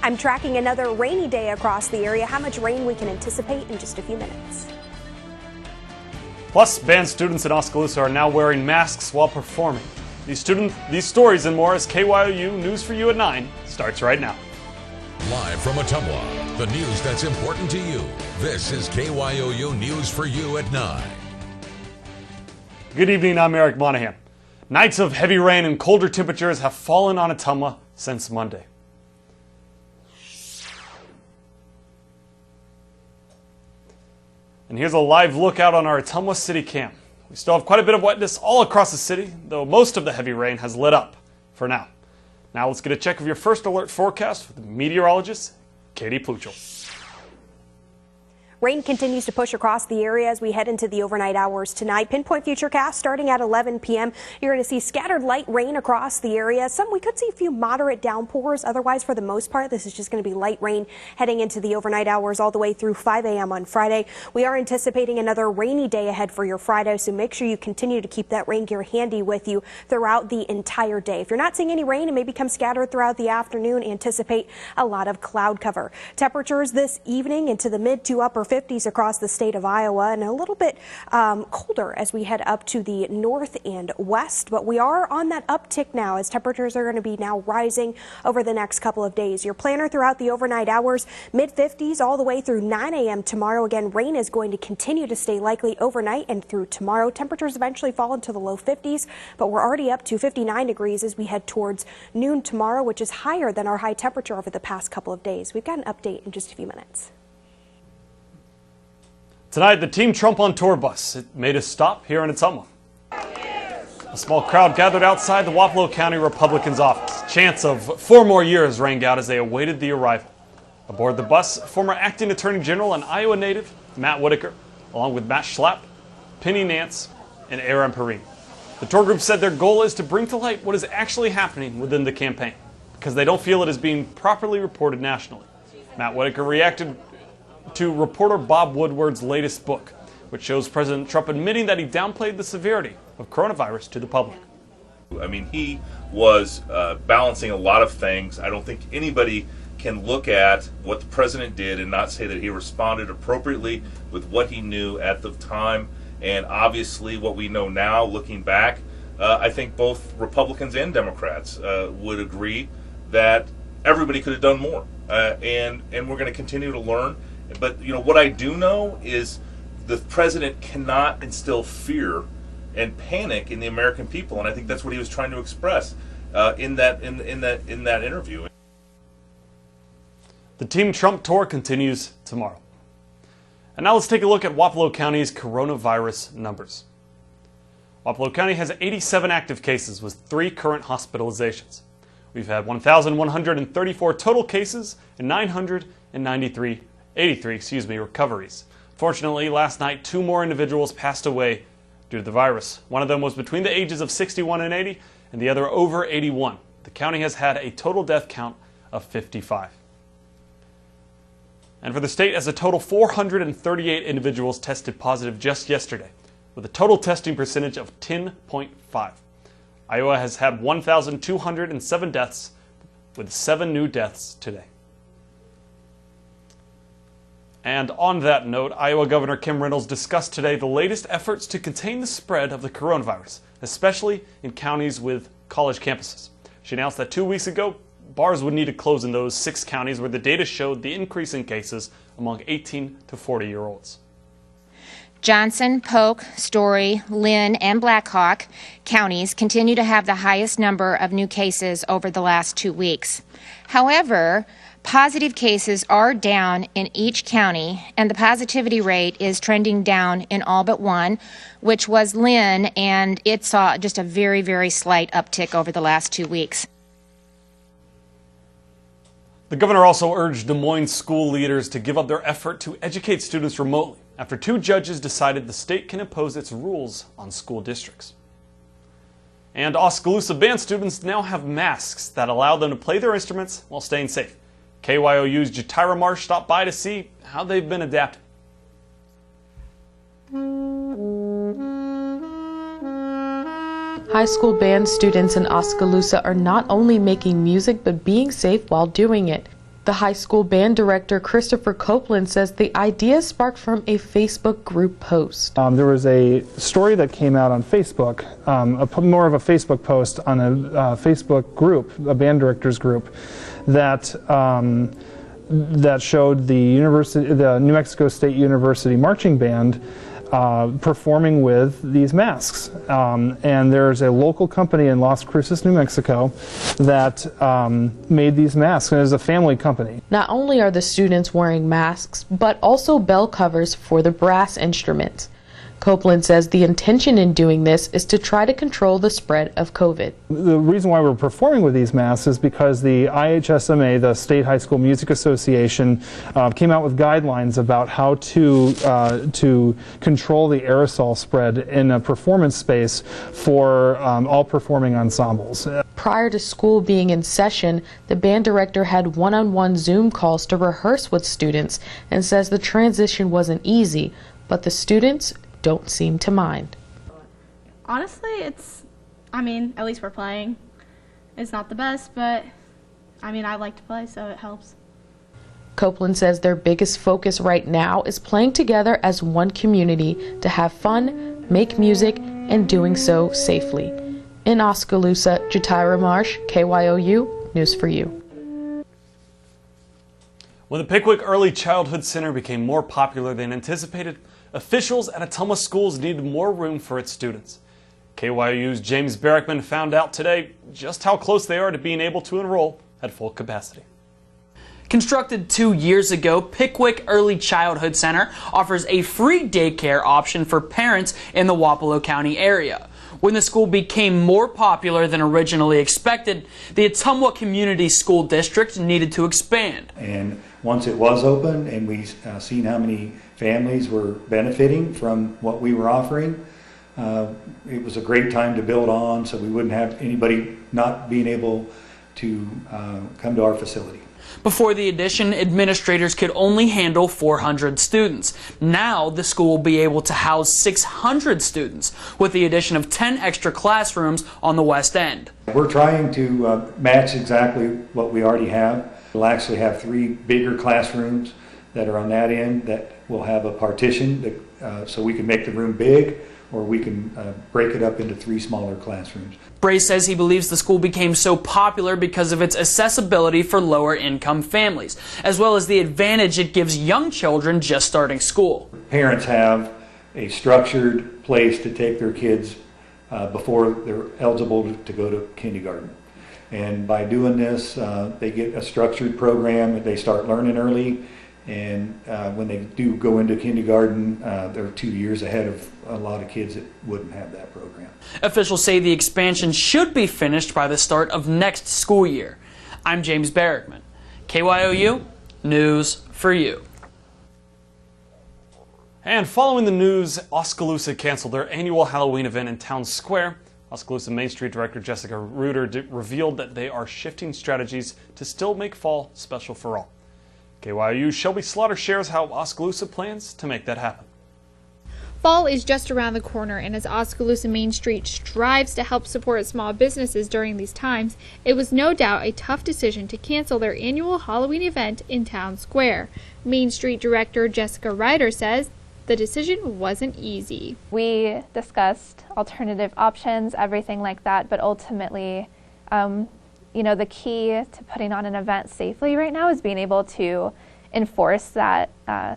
I'm tracking another rainy day across the area. How much rain we can anticipate in just a few minutes. Plus, band students in Oskaloosa are now wearing masks while performing. These stories and more as KYOU News for You at 9 starts right now. Live from Ottumwa, the news that's important to you. This is KYOU News for You at 9. Good evening, I'm Eric Monaghan. Nights of heavy rain and colder temperatures have fallen on Ottumwa since Monday. And here's a live look out on our Ottumwa City Cam. We still have quite a bit of wetness all across the city, though most of the heavy rain has let up for now. Now let's get a check of your first alert forecast with meteorologist Katie Puchel. Rain continues to push across the area as we head into the overnight hours tonight. Pinpoint Futurecast starting at 11 p.m. You're going to see scattered light rain across the area. We could see a few moderate downpours. Otherwise, for the most part, this is just going to be light rain heading into the overnight hours all the way through 5 a.m. on Friday. We are anticipating another rainy day ahead for your Friday, so make sure you continue to keep that rain gear handy with you throughout the entire day. If you're not seeing any rain and may become scattered throughout the afternoon, anticipate a lot of cloud cover. Temperatures this evening into the mid to upper 50s across the state of Iowa, and a little bit colder as we head up to the north and west. But we are on that uptick now as temperatures are going to be now rising over the next couple of days. Your planner throughout the overnight hours, mid 50s all the way through 9 a.m. tomorrow. Again, rain is going to continue to stay likely overnight and through tomorrow. Temperatures eventually fall into the low 50s, but we're already up to 59 degrees as we head towards noon tomorrow, which is higher than our high temperature over the past couple of days. We've got an update in just a few minutes. Tonight, the Team Trump on Tour bus. It made a stop here in Ottumwa. A small crowd gathered outside the Wapello County Republican's office. Chants of 4 more years rang out as they awaited the arrival. Aboard the bus, former acting attorney general and Iowa native Matt Whitaker, along with Matt Schlapp, Penny Nance, and Aaron Perrine. The tour group said their goal is to bring to light what is actually happening within the campaign, because they don't feel it is being properly reported nationally. Matt Whitaker reacted to reporter Bob Woodward's latest book, which shows President Trump admitting that he downplayed the severity of coronavirus to the public. I mean, he was balancing a lot of things. I don't think anybody can look at what the president did and not say that he responded appropriately with what he knew at the time. And obviously what we know now, looking back, I think both Republicans and Democrats would agree that everybody could have done more. And we're going to continue to learn. But, you know, what I do know is the president cannot instill fear and panic in the American people, and I think that's what he was trying to express in that interview. The Team Trump tour continues tomorrow. And now let's take a look at Wapello County's coronavirus numbers. Wapello County has 87 active cases with 3 current hospitalizations. We've had 1,134 total cases and 83 recoveries. Fortunately, last night 2 more individuals passed away due to the virus. One of them was between the ages of 61 and 80, and the other over 81. The county has had a total death count of 55. And for the state, as a total 438 individuals tested positive just yesterday, with a total testing percentage of 10.5. Iowa has had 1,207 deaths, with 7 new deaths today. And on that note, Iowa Governor Kim Reynolds discussed today the latest efforts to contain the spread of the coronavirus, especially in counties with college campuses. She announced that 2 weeks ago, bars would need to close in those 6 counties where the data showed the increase in cases among 18 to 40-year-olds. Johnson, Polk, Story, Lynn, and Blackhawk counties continue to have the highest number of new cases over the last 2 weeks. However, positive cases are down in each county, and the positivity rate is trending down in all but one, which was Lynn, and it saw just a very, very slight uptick over the last 2 weeks. The governor also urged Des Moines school leaders to give up their effort to educate students remotely after 2 judges decided the state can impose its rules on school districts. And Oskaloosa band students now have masks that allow them to play their instruments while staying safe. KYOU's Jatira Marsh stopped by to see how they've been adapting. High school band students in Oskaloosa are not only making music but being safe while doing it. The high school band director, Christopher Copeland, says the idea sparked from a Facebook group post. There was a story that came out on Facebook, more of a Facebook post on a Facebook group, a band directors group, that showed the New Mexico State University marching band performing with these masks. And there's a local company in Las Cruces, New Mexico that made these masks, and it was a family company. Not only are the students wearing masks, but also bell covers for the brass instruments. Copeland says the intention in doing this is to try to control the spread of COVID. The reason why we're performing with these masks is because the IHSMA, the State High School Music Association, came out with guidelines about how to control the aerosol spread in a performance space for all performing ensembles. Prior to school being in session, the band director had one-on-one Zoom calls to rehearse with students and says the transition wasn't easy, but the students don't seem to mind. Honestly, at least we're playing. It's not the best, but I like to play, so it helps. Copeland says their biggest focus right now is playing together as one community to have fun, make music, and doing so safely. In Oskaloosa, Jatira Marsh, KYOU, News for You. When the Pickwick Early Childhood Center became more popular than anticipated, officials at Ottumwa schools needed more room for its students. KYOU's James Barrickman found out today just how close they are to being able to enroll at full capacity. Constructed 2 years ago, Pickwick Early Childhood Center offers a free daycare option for parents in the Wapello County area. When the school became more popular than originally expected, the Ottumwa Community School District needed to expand. And once it was open and we seen how many families were benefiting from what we were offering, it was a great time to build on, so we wouldn't have anybody not being able to come to our facility. Before the addition, administrators could only handle 400 students. Now the school will be able to house 600 students with the addition of 10 extra classrooms on the west end. We're trying to match exactly what we already have. We'll actually have 3 bigger classrooms that are on that end that will have a partition that, so we can make the room big, or we can break it up into 3 smaller classrooms. Bray says he believes the school became so popular because of its accessibility for lower income families, as well as the advantage it gives young children just starting school. Parents have a structured place to take their kids before they're eligible to go to kindergarten. And by doing this, they get a structured program that they start learning early. And when they do go into kindergarten, they're 2 years ahead of a lot of kids that wouldn't have that program. Officials say the expansion should be finished by the start of next school year. I'm James Barrickman, KYOU, News for You. And following the news, Oskaloosa canceled their annual Halloween event in Town Square. Oskaloosa Main Street Director Jessica Reuter revealed that they are shifting strategies to still make fall special for all. KYOU's Shelby Slaughter shares how Oskaloosa plans to make that happen. Fall is just around the corner, and as Oskaloosa Main Street strives to help support small businesses during these times, it was no doubt a tough decision to cancel their annual Halloween event in Town Square. Main Street Director Jessica Reuter says the decision wasn't easy. We discussed alternative options, everything like that, but ultimately, the key to putting on an event safely right now is being able to enforce that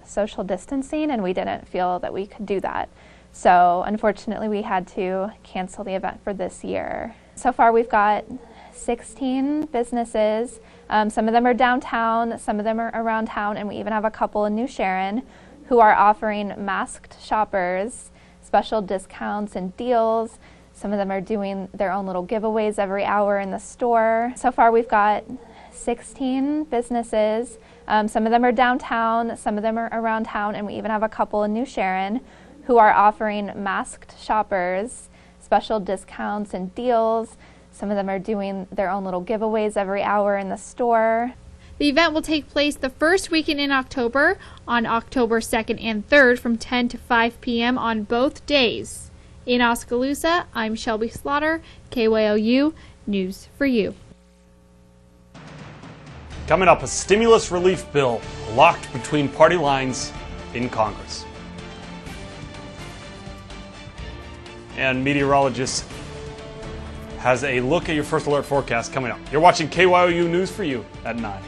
social distancing, and we didn't feel that we could do that. So unfortunately, we had to cancel the event for this year. So far, we've got 16 businesses. Some of them are downtown, some of them are around town, and we even have a couple in New Sharon who are offering masked shoppers special discounts and deals. Some of them are doing their own little giveaways every hour in the store. So far, we've got 16 businesses. Some of them are downtown, some of them are around town, and we even have a couple in New Sharon who are offering masked shoppers special discounts and deals. Some of them are doing their own little giveaways every hour in the store. The event will take place the first weekend in October, on October 2nd and 3rd from 10 to 5 p.m. on both days. In Oskaloosa, I'm Shelby Slaughter, KYOU, News for You. Coming up, a stimulus relief bill locked between party lines in Congress. And meteorologist has a look at your first alert forecast coming up. You're watching KYOU News for You at 9.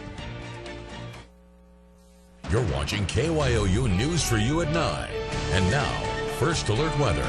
You're watching KYOU News for You at 9. And now, first alert weather.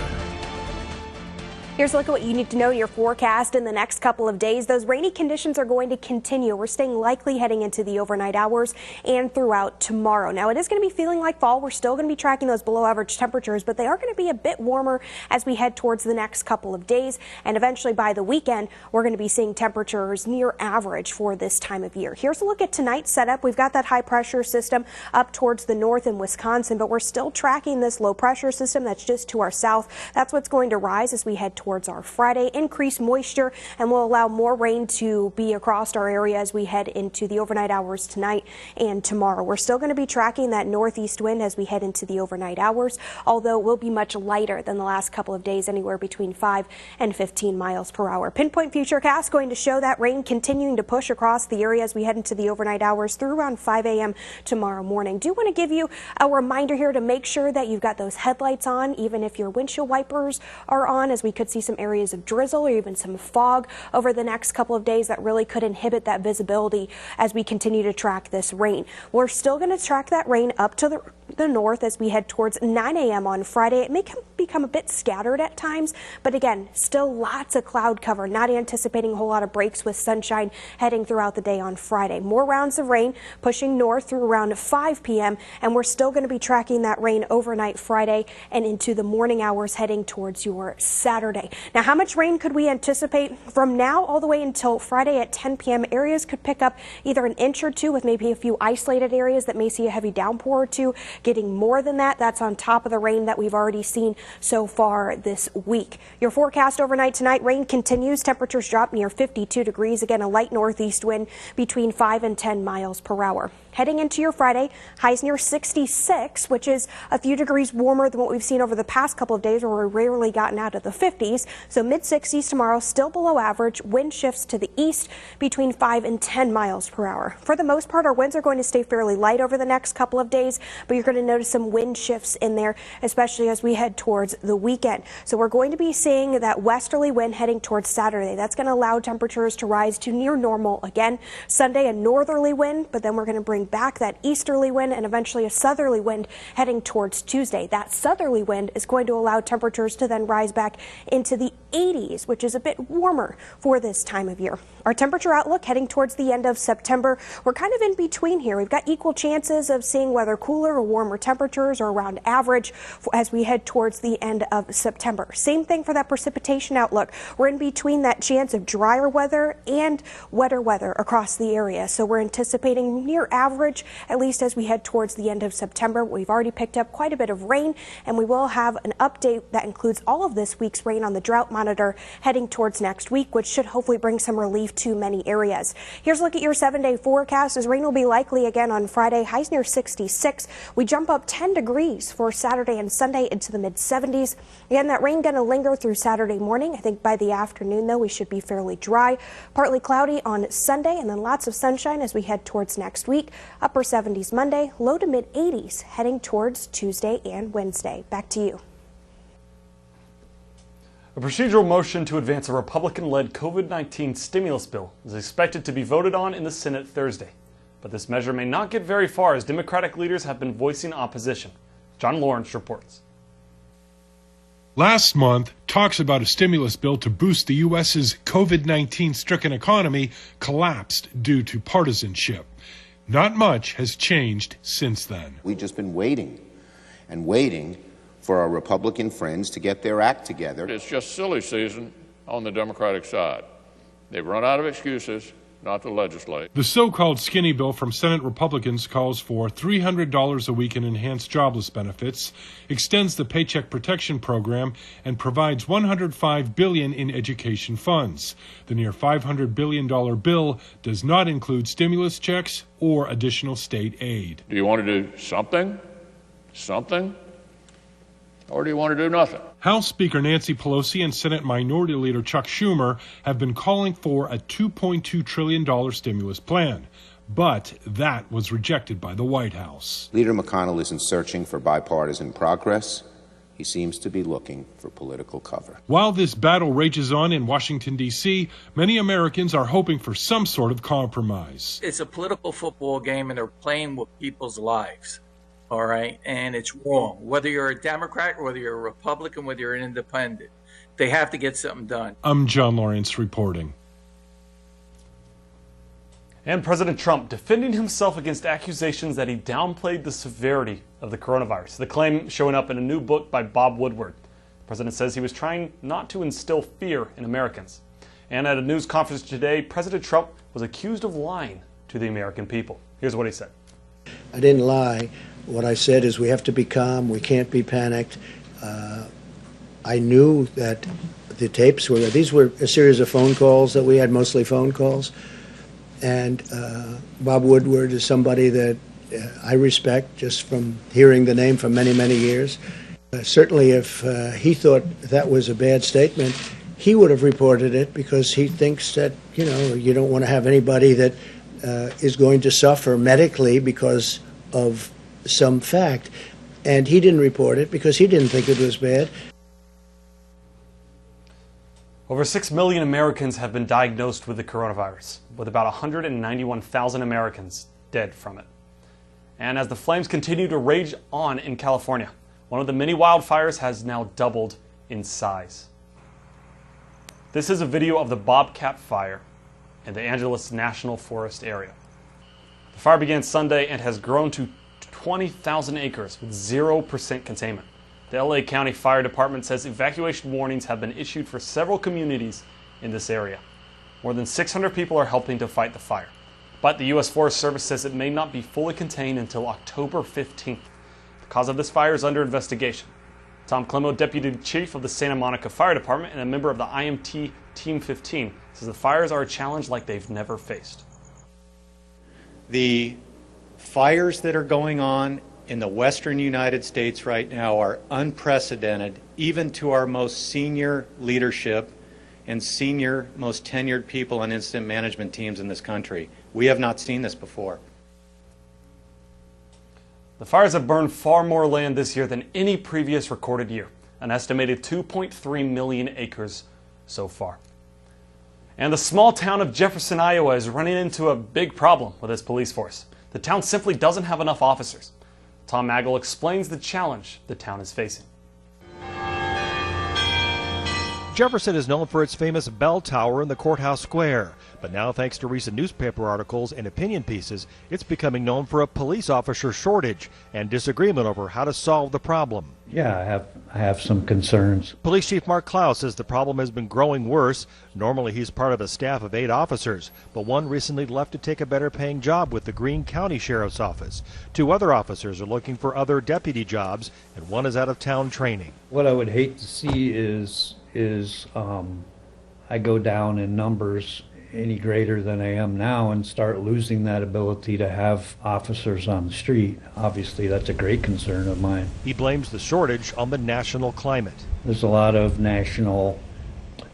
Here's a look at what you need to know in your forecast in the next couple of days. Those rainy conditions are going to continue. We're staying likely heading into the overnight hours and throughout tomorrow. Now, it is going to be feeling like fall. We're still going to be tracking those below average temperatures, but they are going to be a bit warmer as we head towards the next couple of days. And eventually by the weekend, we're going to be seeing temperatures near average for this time of year. Here's a look at tonight's setup. We've got that high pressure system up towards the north in Wisconsin, but we're still tracking this low pressure system that's just to our south. That's what's going to rise as we head towards our Friday. Increased moisture and will allow more rain to be across our area as we head into the overnight hours tonight and tomorrow. We're still going to be tracking that northeast wind as we head into the overnight hours, although it will be much lighter than the last couple of days, anywhere between 5 and 15 miles per hour. Pinpoint futurecast going to show that rain continuing to push across the area as we head into the overnight hours through around 5 a.m. tomorrow morning. Do want to give you a reminder here to make sure that you've got those headlights on, even if your windshield wipers are on, as we could see some areas of drizzle or even some fog over the next couple of days that really could inhibit that visibility as we continue to track this rain. We're still going to track that rain up to the north as we head towards 9 a.m. on Friday. It may become a bit scattered at times, but again, still lots of cloud cover. Not anticipating a whole lot of breaks with sunshine heading throughout the day on Friday. More rounds of rain pushing north through around 5 p.m. and we're still going to be tracking that rain overnight Friday and into the morning hours heading towards your Saturday. Now, how much rain could we anticipate from now all the way until Friday at 10 p.m.? Areas could pick up either an inch or two, with maybe a few isolated areas that may see a heavy downpour or two. Getting more than that, that's on top of the rain that we've already seen so far this week. Your forecast overnight tonight, rain continues. Temperatures drop near 52 degrees. Again, a light northeast wind between 5 and 10 miles per hour. Heading into your Friday, highs near 66, which is a few degrees warmer than what we've seen over the past couple of days, where we've rarely gotten out of the 50s. So mid-60s tomorrow, still below average. Wind shifts to the east between 5 and 10 miles per hour. For the most part, our winds are going to stay fairly light over the next couple of days, but you're going to notice some wind shifts in there, especially as we head towards the weekend. So we're going to be seeing that westerly wind heading towards Saturday. That's going to allow temperatures to rise to near normal again. Sunday, a northerly wind, but then we're going to bring back that easterly wind and eventually a southerly wind heading towards Tuesday. That southerly wind is going to allow temperatures to then rise back into the 80s, which is a bit warmer for this time of year. Our temperature outlook heading towards the end of September, we're kind of in between here. We've got equal chances of seeing whether cooler or warmer temperatures or around average as we head towards the end of September. Same thing for that precipitation outlook. We're in between that chance of drier weather and wetter weather across the area. So we're anticipating near average, at least as we head towards the end of September. We've already picked up quite a bit of rain, and we will have an update that includes all of this week's rain on the drought monitor heading towards next week, which should hopefully bring some relief to many areas. Here's a look at your 7-day forecast, as rain will be likely again on Friday, highs near 66. We jump up 10 degrees for Saturday and Sunday into the mid-70s. Again, that rain going to linger through Saturday morning. I think by the afternoon, though, we should be fairly dry. Partly cloudy on Sunday, and then lots of sunshine as we head towards next week. Upper 70s Monday, low to mid-80s heading towards Tuesday and Wednesday. Back to you. A procedural motion to advance a Republican-led COVID-19 stimulus bill is expected to be voted on in the Senate Thursday. But this measure may not get very far, as Democratic leaders have been voicing opposition. John Lawrence reports. Last month, talks about a stimulus bill to boost the U.S.'s COVID-19 stricken economy collapsed due to partisanship. Not much has changed since then. We've just been waiting and waiting for our Republican friends to get their act together. It's just silly season on the Democratic side. They've run out of excuses not to legislate. The so-called skinny bill from Senate Republicans calls for $300 a week in enhanced jobless benefits, extends the Paycheck Protection Program, and provides $105 billion in education funds. The near $500 billion bill does not include stimulus checks or additional state aid. Do you want to do something? Something? Or do you want to do nothing? House Speaker Nancy Pelosi and Senate Minority Leader Chuck Schumer have been calling for a $2.2 trillion stimulus plan. But that was rejected by the White House. Leader McConnell isn't searching for bipartisan progress. He seems to be looking for political cover. While this battle rages on in Washington, D.C., many Americans are hoping for some sort of compromise. It's a political football game, and they're playing with people's lives, all right? And it's wrong. Whether you're a Democrat, or whether you're a Republican, whether you're an independent, they have to get something done. I'm John Lawrence reporting. And President Trump defending himself against accusations that he downplayed the severity of the coronavirus. The claim showing up in a new book by Bob Woodward. The president says he was trying not to instill fear in Americans. And at a news conference today, President Trump was accused of lying to the American people. Here's what he said. I didn't lie. What I said is we have to be calm. We can't be panicked. I knew that the tapes were there. These were a series of phone calls that we had, mostly phone calls. And Bob Woodward is somebody that I respect just from hearing the name for many, many years. Certainly if he thought that was a bad statement, he would have reported it because he thinks that, you don't want to have anybody that is going to suffer medically because of some fact. And he didn't report it because he didn't think it was bad. Over 6 million Americans have been diagnosed with the coronavirus, with about 191,000 Americans dead from it. And as the flames continue to rage on in California, one of the many wildfires has now doubled in size. This is a video of the Bobcat Fire in the Angeles National Forest area. The fire began Sunday and has grown to 20,000 acres with 0% containment. The LA County Fire Department says evacuation warnings have been issued for several communities in this area. More than 600 people are helping to fight the fire. But the U.S. Forest Service says it may not be fully contained until October 15th. The cause of this fire is under investigation. Tom Clemo, Deputy Chief of the Santa Monica Fire Department and a member of the IMT Team 15, says the fires are a challenge like they've never faced. The fires that are going on in the western United States right now are unprecedented, even to our most senior leadership and senior, most tenured people on incident management teams in this country. We have not seen this before. The fires have burned far more land this year than any previous recorded year, an estimated 2.3 million acres so far. And the small town of Jefferson, Iowa is running into a big problem with its police force. The town simply doesn't have enough officers. Tom Magel explains the challenge the town is facing. Jefferson is known for its famous bell tower in the courthouse square, but now thanks to recent newspaper articles and opinion pieces, it's becoming known for a police officer shortage and disagreement over how to solve the problem. Yeah, I have some concerns. Police Chief Mark Klaus says the problem has been growing worse. Normally he's part of a staff of 8 officers, but one recently left to take a better paying job with the Greene County Sheriff's Office. 2 other officers are looking for other deputy jobs, and one is out of town training. What I would hate to see is I go down in numbers any greater than I am now and start losing that ability to have officers on the street. Obviously, that's a great concern of mine. He blames the shortage on the national climate. There's a lot of national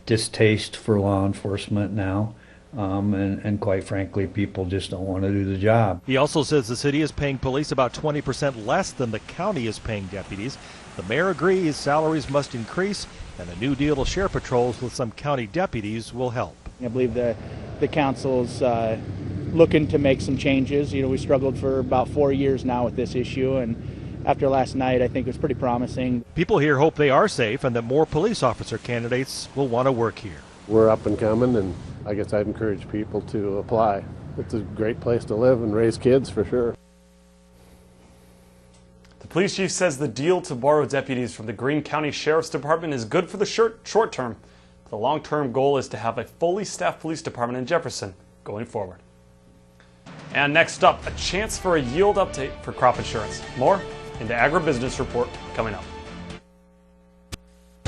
distaste for law enforcement now, and quite frankly, people just don't want to do the job. He also says the city is paying police about 20% less than the county is paying deputies. The mayor agrees salaries must increase, and a new deal to share patrols with some county deputies will help. I believe the council's looking to make some changes. We struggled for about 4 years now with this issue, and after last night, I think it was pretty promising. People here hope they are safe and that more police officer candidates will want to work here. We're up and coming, and I guess I'd encourage people to apply. It's a great place to live and raise kids for sure. The police chief says the deal to borrow deputies from the Greene County Sheriff's Department is good for the short term. The long-term goal is to have a fully staffed police department in Jefferson going forward. And next up, a chance for a yield update for crop insurance. More in the Agribusiness Report coming up.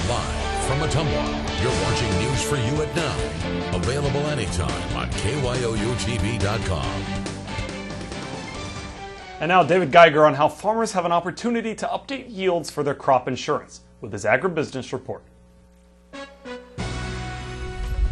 Live from Ottumwa, you're watching News for You at 9. Available anytime on KYOUTV.com. And now David Geiger on how farmers have an opportunity to update yields for their crop insurance with his Agribusiness Report.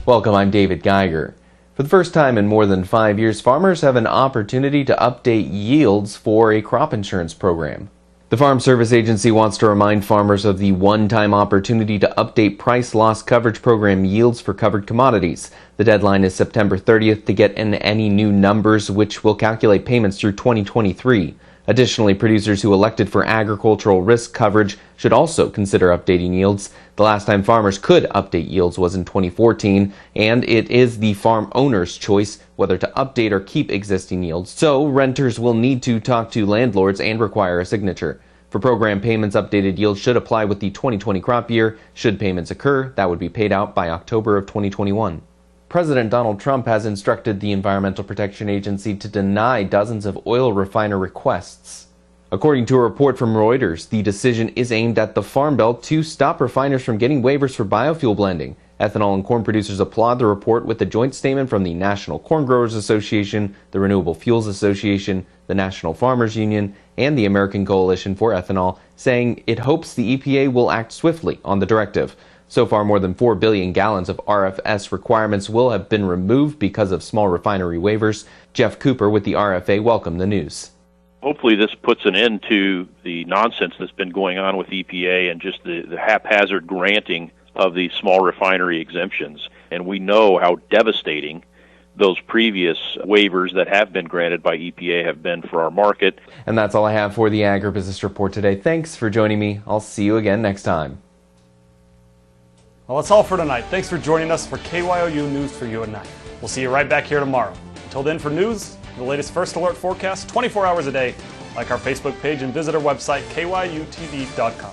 Welcome, I'm David Geiger. For the first time in more than 5 years, farmers have an opportunity to update yields for a crop insurance program. The Farm Service Agency wants to remind farmers of the one-time opportunity to update price loss coverage program yields for covered commodities. The deadline is September 30th to get in any new numbers, which will calculate payments through 2023. Additionally, producers who elected for agricultural risk coverage should also consider updating yields. The last time farmers could update yields was in 2014, and it is the farm owner's choice whether to update or keep existing yields. So, renters will need to talk to landlords and require a signature. For program payments, updated yields should apply with the 2020 crop year. Should payments occur, that would be paid out by October of 2021. President Donald Trump has instructed the Environmental Protection Agency to deny dozens of oil refiner requests. According to a report from Reuters, the decision is aimed at the Farm Belt to stop refiners from getting waivers for biofuel blending. Ethanol and corn producers applaud the report with a joint statement from the National Corn Growers Association, the Renewable Fuels Association, the National Farmers Union, and the American Coalition for Ethanol, saying it hopes the EPA will act swiftly on the directive. So far, more than 4 billion gallons of RFS requirements will have been removed because of small refinery waivers. Jeff Cooper with the RFA welcomed the news. Hopefully this puts an end to the nonsense that's been going on with EPA and just the haphazard granting of these small refinery exemptions. And we know how devastating those previous waivers that have been granted by EPA have been for our market. And that's all I have for the Agribusiness Report today. Thanks for joining me. I'll see you again next time. Well, that's all for tonight. Thanks for joining us for KYOU News for You at Night. We'll see you right back here tomorrow. Until then, for news, the latest first alert forecast 24 hours a day, like our Facebook page and visit our website, KYUTV.com.